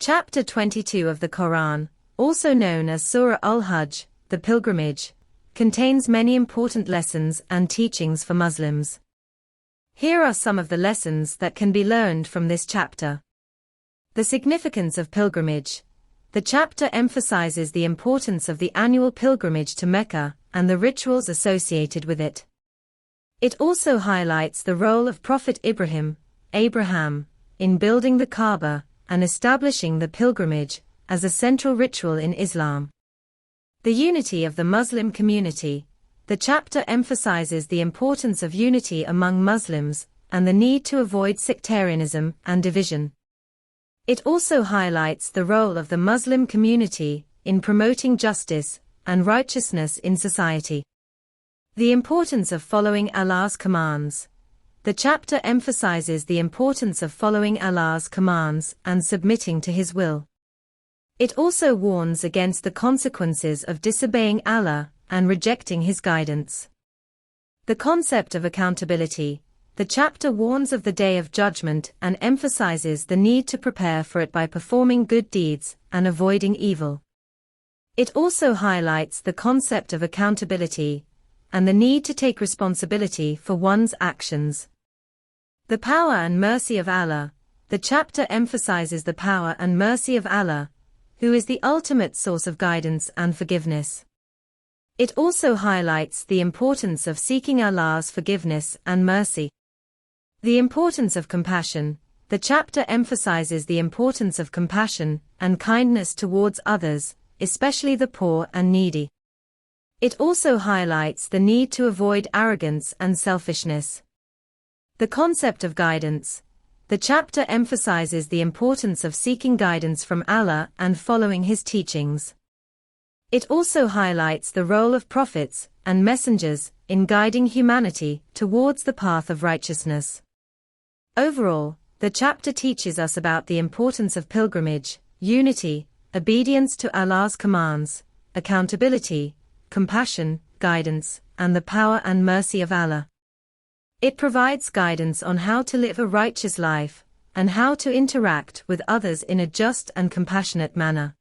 Chapter 22 of the Quran, also known as Surah al-Hajj, the pilgrimage, contains many important lessons and teachings for Muslims. Here are some of the lessons that can be learned from this chapter. The significance of pilgrimage. The chapter emphasizes the importance of the annual pilgrimage to Mecca and the rituals associated with it. It also highlights the role of Prophet Ibrahim, in building the Kaaba and establishing the pilgrimage as a central ritual in Islam. The unity of the Muslim community. The chapter emphasizes the importance of unity among Muslims and the need to avoid sectarianism and division. It also highlights the role of the Muslim community in promoting justice and righteousness in society. The importance of following Allah's commands. The chapter emphasizes the importance of following Allah's commands and submitting to His will. It also warns against the consequences of disobeying Allah and rejecting His guidance. The concept of accountability. The chapter warns of the Day of Judgment and emphasizes the need to prepare for it by performing good deeds and avoiding evil. It also highlights the concept of accountability and the need to take responsibility for one's actions. The power and mercy of Allah. The chapter emphasizes the power and mercy of Allah, who is the ultimate source of guidance and forgiveness. It also highlights the importance of seeking Allah's forgiveness and mercy. The importance of compassion. The chapter emphasizes the importance of compassion and kindness towards others, especially the poor and needy. It also highlights the need to avoid arrogance and selfishness. The concept of guidance. The chapter emphasizes the importance of seeking guidance from Allah and following His teachings. It also highlights the role of prophets and messengers in guiding humanity towards the path of righteousness. Overall, the chapter teaches us about the importance of pilgrimage, unity, obedience to Allah's commands, accountability, compassion, guidance, and the power and mercy of Allah. It provides guidance on how to live a righteous life and how to interact with others in a just and compassionate manner.